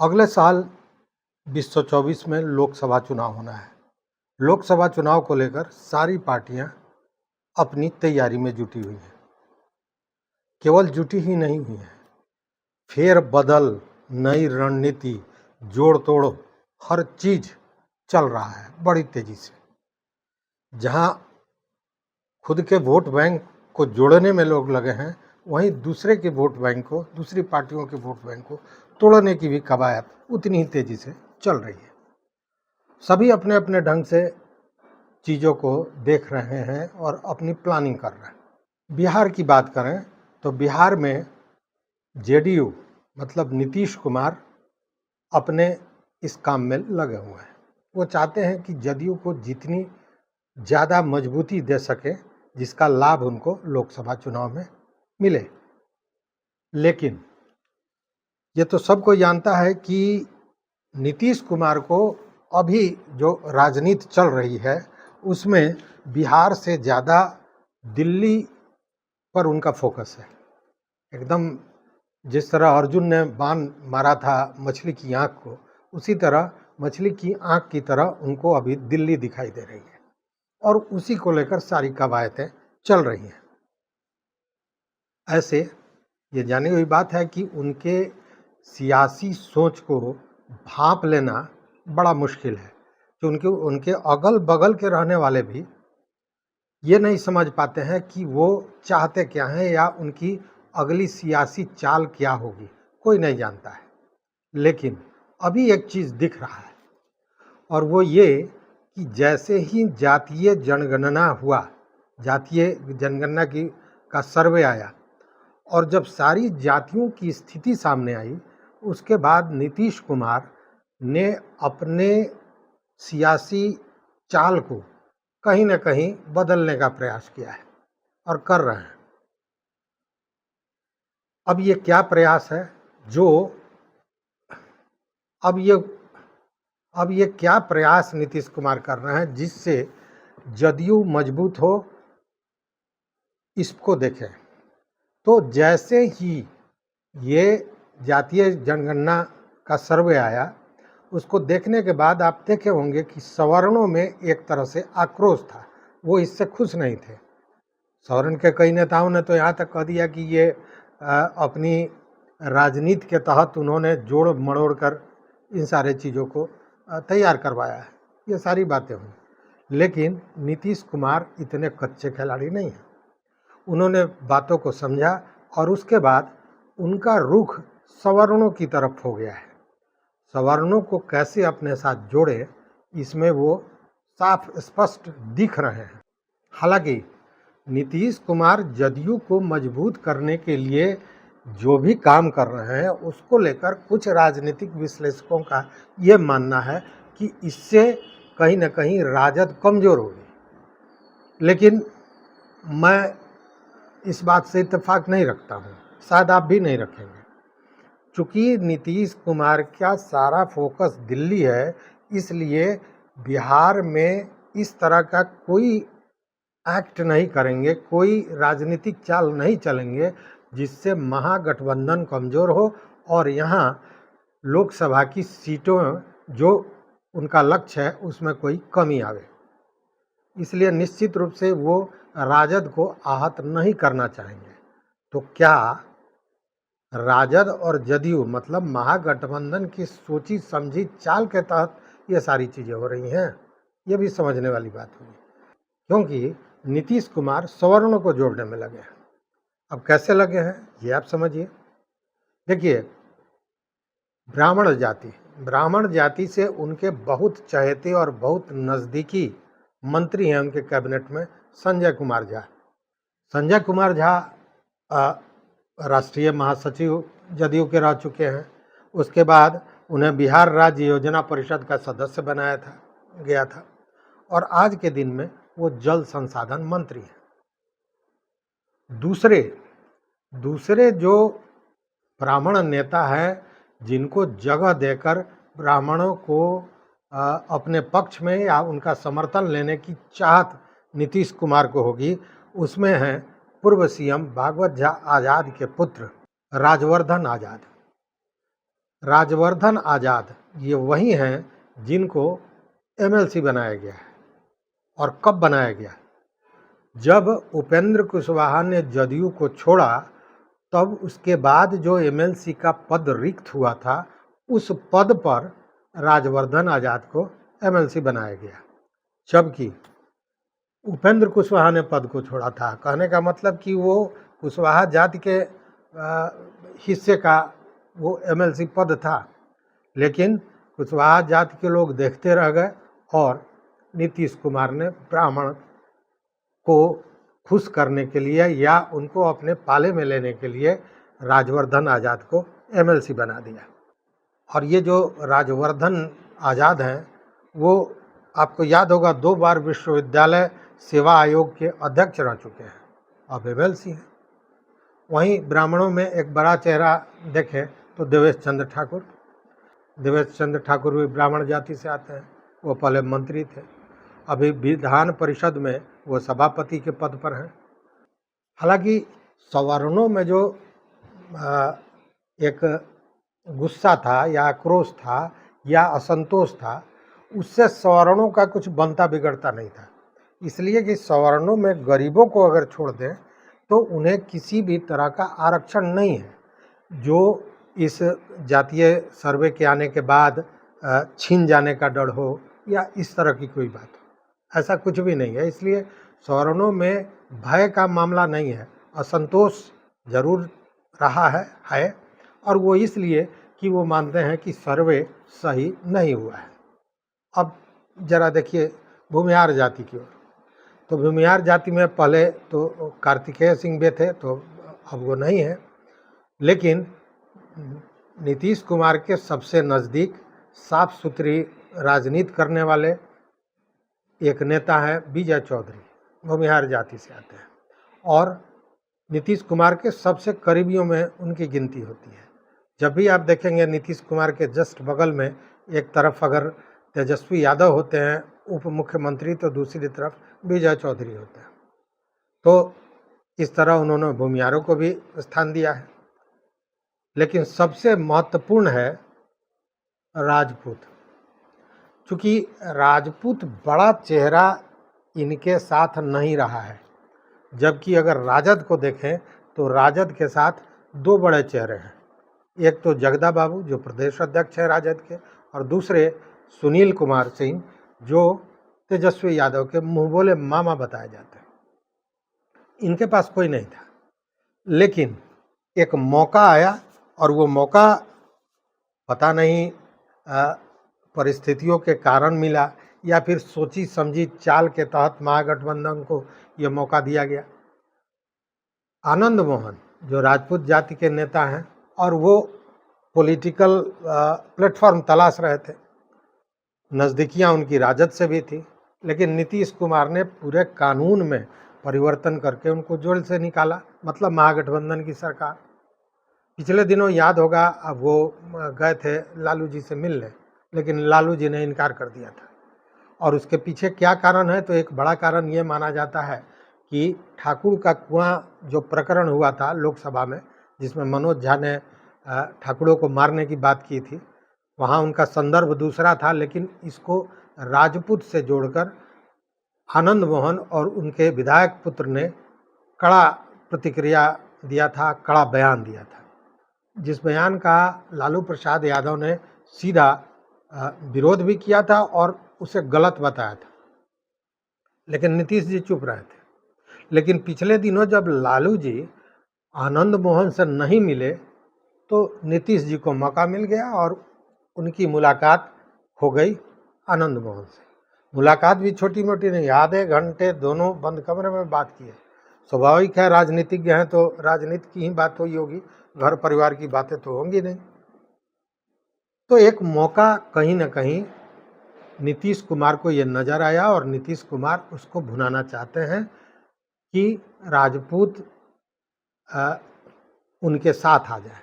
अगले साल 2024 में लोकसभा चुनाव होना है। लोकसभा चुनाव को लेकर सारी पार्टियां अपनी तैयारी में जुटी हुई हैं। केवल जुटी ही नहीं हुई हैं, फेर बदल, नई रणनीति, जोड़ तोड़, हर चीज चल रहा है बड़ी तेजी से। जहां खुद के वोट बैंक को जोड़ने में लोग लगे हैं, वहीं दूसरे के वोट बैंक को, दूसरी पार्टियों के वोट बैंक को तोड़ने की भी कवायद उतनी ही तेजी से चल रही है। सभी अपने अपने ढंग से चीज़ों को देख रहे हैं और अपनी प्लानिंग कर रहे हैं। बिहार की बात करें तो बिहार में जेडीयू मतलब नीतीश कुमार अपने इस काम में लगे हुए हैं। वो चाहते हैं कि जदयू को जितनी ज़्यादा मजबूती दे सके, जिसका लाभ उनको लोकसभा चुनाव में मिले। लेकिन ये तो सबको जानता है कि नीतीश कुमार को अभी जो राजनीति चल रही है उसमें बिहार से ज़्यादा दिल्ली पर उनका फोकस है। एकदम जिस तरह अर्जुन ने बाण मारा था मछली की आंख को, उसी तरह मछली की आंख की तरह उनको अभी दिल्ली दिखाई दे रही है और उसी को लेकर सारी कवायदें चल रही हैं। ऐसे ये जानी हुई बात है कि उनके सियासी सोच को भांप लेना बड़ा मुश्किल है, कि उनके अगल बगल के रहने वाले भी ये नहीं समझ पाते हैं कि वो चाहते क्या हैं या उनकी अगली सियासी चाल क्या होगी, कोई नहीं जानता है। लेकिन अभी एक चीज़ दिख रहा है और वो ये कि जैसे ही जातीय जनगणना हुआ, जातीय जनगणना का सर्वे आया और जब सारी जातियों की स्थिति सामने आई, उसके बाद नीतीश कुमार ने अपने सियासी चाल को कहीं न कहीं बदलने का प्रयास किया है और कर रहे हैं। अब ये क्या प्रयास है जो अब ये क्या प्रयास नीतीश कुमार कर रहे हैं जिससे जदयू मजबूत हो, इसको देखें। तो जैसे ही ये जातीय जनगणना का सर्वे आया, उसको देखने के बाद आप देखे होंगे कि सवर्णों में एक तरह से आक्रोश था, वो इससे खुश नहीं थे। सवर्ण के कई नेताओं ने तो यहाँ तक कह दिया कि ये अपनी राजनीति के तहत उन्होंने जोड़ मड़ोड़ कर इन सारे चीज़ों को तैयार करवाया है। ये सारी बातें हुई, लेकिन नीतीश कुमार इतने कच्चे खिलाड़ी नहीं हैं। उन्होंने बातों को समझा और उसके बाद उनका रुख सवर्णों की तरफ हो गया है। सवर्णों को कैसे अपने साथ जोड़े, इसमें वो साफ स्पष्ट दिख रहे हैं। हालांकि नीतीश कुमार जदयू को मजबूत करने के लिए जो भी काम कर रहे हैं, उसको लेकर कुछ राजनीतिक विश्लेषकों का ये मानना है कि इससे कहीं न कहीं राजद कमज़ोर होगी। लेकिन मैं इस बात से इत्तेफाक नहीं रखता हूँ, शायद आप भी नहीं रखेंगे। चूँकि नीतीश कुमार का सारा फोकस दिल्ली है, इसलिए बिहार में इस तरह का कोई एक्ट नहीं करेंगे, कोई राजनीतिक चाल नहीं चलेंगे जिससे महागठबंधन कमज़ोर हो और यहाँ लोकसभा की सीटों जो उनका लक्ष्य है उसमें कोई कमी आवे। इसलिए निश्चित रूप से वो राजद को आहत नहीं करना चाहेंगे। तो क्या राजद और जदयू मतलब महागठबंधन की सोची समझी चाल के तहत ये सारी चीज़ें हो रही हैं? ये भी समझने वाली बात हुई, क्योंकि नीतीश कुमार सवर्णों को जोड़ने में लगे हैं। अब कैसे लगे हैं ये आप समझिए। देखिए, ब्राह्मण जाति से उनके बहुत चहेते और बहुत नज़दीकी मंत्री हैं उनके कैबिनेट में संजय कुमार झा। संजय कुमार झा राष्ट्रीय महासचिव जदयू के रह चुके हैं। उसके बाद उन्हें बिहार राज्य योजना परिषद का सदस्य बनाया गया था और आज के दिन में वो जल संसाधन मंत्री हैं। दूसरे जो ब्राह्मण नेता हैं जिनको जगह देकर ब्राह्मणों को अपने पक्ष में या उनका समर्थन लेने की चाहत नीतीश कुमार को होगी, उसमें हैं पूर्व सीएम भागवत झा आज़ाद के पुत्र राजवर्धन आज़ाद। राजवर्धन आज़ाद ये वही हैं जिनको एमएलसी बनाया गया है। और कब बनाया गया? जब उपेंद्र कुशवाहा ने जदयू को छोड़ा, तब उसके बाद जो एमएलसी का पद रिक्त हुआ था, उस पद पर राजवर्धन आज़ाद को एमएलसी बनाया गया, जबकि उपेंद्र कुशवाहा ने पद को छोड़ा था। कहने का मतलब कि वो कुशवाहा जाति के हिस्से का वो एमएलसी पद था, लेकिन कुशवाहा जाति के लोग देखते रह गए और नीतीश कुमार ने ब्राह्मण को खुश करने के लिए या उनको अपने पाले में लेने के लिए राजवर्धन आज़ाद को एमएलसी बना दिया। और ये जो राजवर्धन आज़ाद हैं, वो आपको याद होगा 2 बार विश्वविद्यालय सेवा आयोग के अध्यक्ष रह चुके हैं, अब एमएलसी हैं। वहीं ब्राह्मणों में एक बड़ा चेहरा देखें तो देवेश चंद्र ठाकुर। देवेश चंद्र ठाकुर भी ब्राह्मण जाति से आते हैं, वो पहले मंत्री थे, अभी विधान परिषद में वो सभापति के पद पर हैं। हालांकि सवर्णों में जो एक गुस्सा था या आक्रोश था या असंतोष था, उससे सवर्णों का कुछ बनता बिगड़ता नहीं था, इसलिए कि सवर्णों में गरीबों को अगर छोड़ दें तो उन्हें किसी भी तरह का आरक्षण नहीं है, जो इस जातीय सर्वे के आने के बाद छीन जाने का डर हो या इस तरह की कोई बात हो, ऐसा कुछ भी नहीं है। इसलिए सवर्णों में भय का मामला नहीं है, असंतोष जरूर रहा है और वो इसलिए कि वो मानते हैं कि सर्वे सही नहीं हुआ है। अब जरा देखिए भूमिहार जाति की ओर, तो भूमिहार जाति में पहले तो कार्तिकेय सिंह थे, तो अब वो नहीं है, लेकिन नीतीश कुमार के सबसे नज़दीक साफ सुथरी राजनीति करने वाले एक नेता है विजय चौधरी, भूमिहार जाति से आते हैं और नीतीश कुमार के सबसे करीबियों में उनकी गिनती होती है। जब भी आप देखेंगे नीतीश कुमार के जस्ट बगल में एक तरफ अगर तेजस्वी यादव होते हैं उप मुख्यमंत्री, तो दूसरी तरफ विजय चौधरी होते हैं। तो इस तरह उन्होंने भूमिहारों को भी स्थान दिया है। लेकिन सबसे महत्वपूर्ण है राजपूत, क्योंकि राजपूत बड़ा चेहरा इनके साथ नहीं रहा है, जबकि अगर राजद को देखें तो राजद के साथ 2 बड़े चेहरे हैं, एक तो जगदा बाबू जो प्रदेश अध्यक्ष है राजद के, और दूसरे सुनील कुमार सिंह जो तेजस्वी यादव के मुंह बोले मामा बताए जाते हैं। इनके पास कोई नहीं था, लेकिन एक मौका आया और वो मौका पता नहीं परिस्थितियों के कारण मिला या फिर सोची समझी चाल के तहत महागठबंधन को ये मौका दिया गया। आनंद मोहन जो राजपूत जाति के नेता हैं और वो पॉलिटिकल प्लेटफॉर्म तलाश रहे थे, नज़दीकियां उनकी राजद से भी थी, लेकिन नीतीश कुमार ने पूरे कानून में परिवर्तन करके उनको जेल से निकाला, मतलब महागठबंधन की सरकार। पिछले दिनों याद होगा अब वो गए थे लालू जी से मिलने, लेकिन लालू जी ने इनकार कर दिया था। और उसके पीछे क्या कारण है, तो एक बड़ा कारण ये माना जाता है कि ठाकुर का कुआं जो प्रकरण हुआ था लोकसभा में, जिसमें मनोज झा ने ठाकुरों को मारने की बात की थी, वहाँ उनका संदर्भ दूसरा था, लेकिन इसको राजपूत से जोड़कर आनंद मोहन और उनके विधायक पुत्र ने कड़ा प्रतिक्रिया दिया था, कड़ा बयान दिया था, जिस बयान का लालू प्रसाद यादव ने सीधा विरोध भी किया था और उसे गलत बताया था, लेकिन नीतीश जी चुप रहे थे। लेकिन पिछले दिनों जब लालू जी आनंद मोहन से नहीं मिले तो नीतीश जी को मौका मिल गया और उनकी मुलाकात हो गई आनंद मोहन से। मुलाकात भी छोटी मोटी नहीं, आधे घंटे दोनों बंद कमरे में बात की है। स्वाभाविक है, राजनीतिज्ञ हैं तो राजनीति की ही बात हुई होगी, घर परिवार की बातें तो होंगी नहीं। तो एक मौका कहीं ना कहीं नीतीश कुमार को ये नज़र आया और नीतीश कुमार उसको भुनाना चाहते हैं कि राजपूत उनके साथ आ जाए।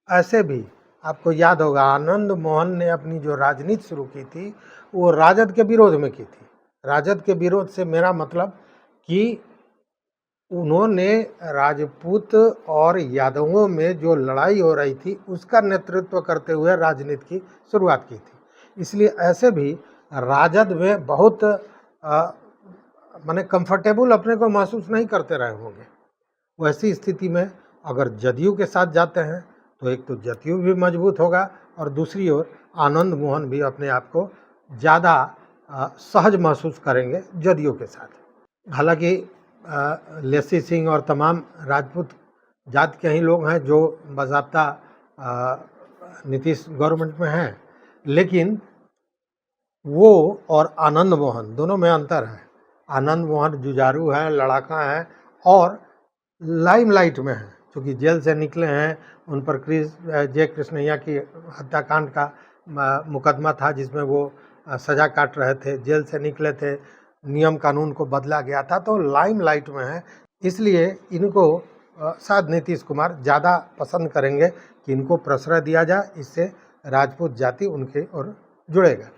ऐसे भी आपको याद होगा आनंद मोहन ने अपनी जो राजनीति शुरू की थी वो राजद के विरोध में की थी। राजद के विरोध से मेरा मतलब कि उन्होंने राजपूत और यादवों में जो लड़ाई हो रही थी उसका नेतृत्व करते हुए राजनीति की शुरुआत की थी। इसलिए ऐसे भी राजद में बहुत माने कंफर्टेबल अपने को महसूस नहीं करते रहे होंगे। वैसी स्थिति में अगर जदयू के साथ जाते हैं तो एक तो जदयू भी मजबूत होगा और दूसरी ओर आनंद मोहन भी अपने आप को ज़्यादा सहज महसूस करेंगे जदयू के साथ। हालांकि लेसी सिंह और तमाम राजपूत जाति के ही लोग हैं जो बाज़ाब्ता नीतीश गवर्नमेंट में हैं, लेकिन वो और आनंद मोहन दोनों में अंतर है। आनंद मोहन जुझारू है, लड़ाका है और लाइमलाइट में हैं, क्योंकि जेल से निकले हैं। उन पर जे कृष्णैया की हत्याकांड का मुकदमा था जिसमें वो सज़ा काट रहे थे, जेल से निकले थे, नियम कानून को बदला गया था, तो लाइमलाइट में है। इसलिए इनको शायद नीतीश कुमार ज़्यादा पसंद करेंगे कि इनको प्रश्रय दिया जाए, इससे राजपूत जाति उनके ओर जुड़ेगा।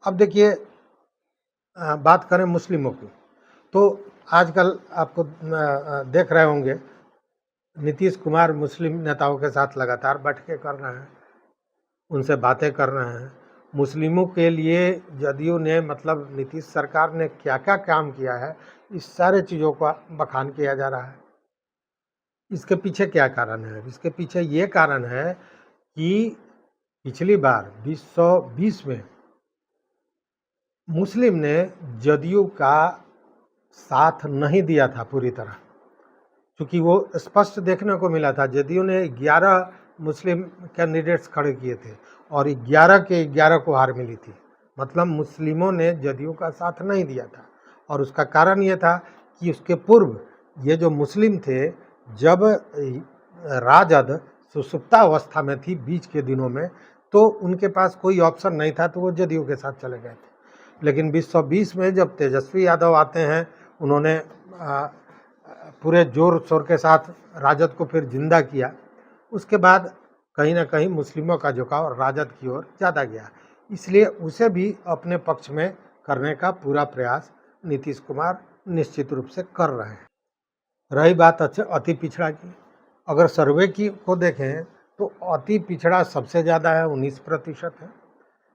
अब देखिए बात करें मुस्लिमों की, तो आजकल आपको देख रहे होंगे नीतीश कुमार मुस्लिम नेताओं के साथ लगातार बैठकें कर रहे हैं, उनसे बातें कर रहे हैं। मुस्लिमों के लिए जदयू ने मतलब नीतीश सरकार ने क्या क्या काम किया है, इस सारे चीज़ों का बखान किया जा रहा है। इसके पीछे क्या कारण है? इसके पीछे ये कारण है कि पिछली बार 2020 में मुस्लिम ने जदयू का साथ नहीं दिया था पूरी तरह, क्योंकि वो स्पष्ट देखने को मिला था। जदयू ने 11 मुस्लिम कैंडिडेट्स खड़े किए थे और 11 के 11 को हार मिली थी। मतलब मुस्लिमों ने जदयू का साथ नहीं दिया था, और उसका कारण ये था कि उसके पूर्व ये जो मुस्लिम थे, जब राजद सुसुप्तावस्था में थी बीच के दिनों में, तो उनके पास कोई ऑप्शन नहीं था, तो वो जदयू के साथ चले गए थे। लेकिन 2020 में जब तेजस्वी यादव आते हैं, उन्होंने पूरे जोर शोर के साथ राजद को फिर जिंदा किया। उसके बाद कहीं ना कहीं मुस्लिमों का झुकाव राजद की ओर ज़्यादा गया, इसलिए उसे भी अपने पक्ष में करने का पूरा प्रयास नीतीश कुमार निश्चित रूप से कर रहे हैं। रही बात अति पिछड़ा की, अगर सर्वे की को देखें तो अति पिछड़ा सबसे ज़्यादा है, 19% है।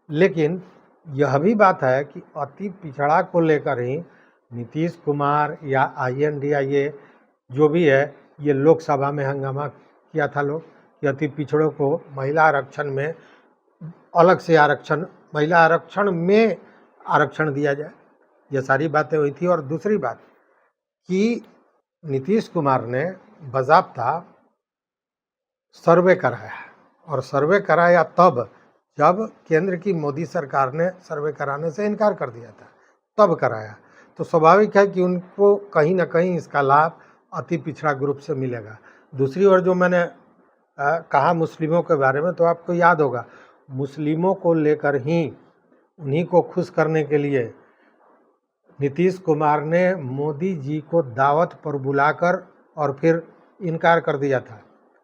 लेकिन यह भी बात है कि अति पिछड़ा को लेकर ही नीतीश कुमार या INDIA जो भी है, ये लोकसभा में हंगामा किया था लोग कि अति पिछड़ों को महिला आरक्षण में अलग से आरक्षण, महिला आरक्षण में आरक्षण दिया जाए, ये सारी बातें हुई थी। और दूसरी बात कि नीतीश कुमार ने बाज़ाब्ता सर्वे कराया, और सर्वे कराया तब जब केंद्र की मोदी सरकार ने सर्वे कराने से इनकार कर दिया था, तब कराया। तो स्वाभाविक है कि उनको कहीं ना कहीं इसका लाभ अति पिछड़ा ग्रुप से मिलेगा। दूसरी ओर जो मैंने कहा मुस्लिमों के बारे में, तो आपको याद होगा मुस्लिमों को लेकर ही, उन्हीं को खुश करने के लिए नीतीश कुमार ने मोदी जी को दावत पर बुलाकर और फिर इनकार कर दिया था।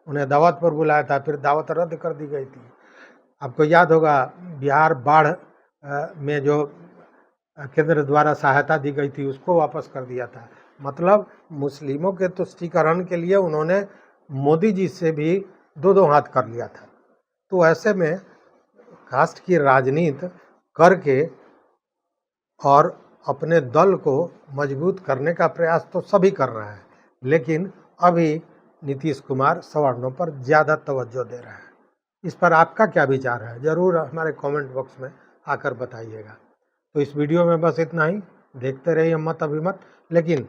उन्हें दावत पर बुलाया था, फिर दावत रद्द कर दी गई थी। आपको याद होगा बिहार बाढ़ में जो केंद्र द्वारा सहायता दी गई थी, उसको वापस कर दिया था। मतलब मुस्लिमों के तुष्टीकरण के लिए उन्होंने मोदी जी से भी दो हाथ कर लिया था। तो ऐसे में कास्ट की राजनीति करके और अपने दल को मजबूत करने का प्रयास तो सभी कर रहे हैं, लेकिन अभी नीतीश कुमार सवर्णों पर ज़्यादा तवज्जो दे रहे हैं। इस पर आपका क्या विचार है, ज़रूर हमारे कमेंट बॉक्स में आकर बताइएगा। तो इस वीडियो में बस इतना ही। देखते रहिए मत अभिमत, लेकिन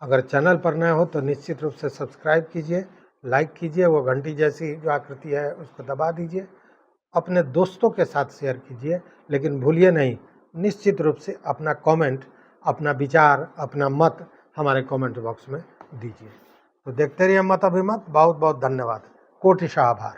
अगर चैनल पर नए हो तो निश्चित रूप से सब्सक्राइब कीजिए, लाइक कीजिए, वो घंटी जैसी जो आकृति है उसको दबा दीजिए, अपने दोस्तों के साथ शेयर कीजिए। लेकिन भूलिए नहीं, निश्चित रूप से अपना कमेंट, अपना विचार, अपना मत हमारे कमेंट बॉक्स में दीजिए। तो देखते रहिए मत अभिमत। बहुत बहुत धन्यवाद, कोटिशः आभार।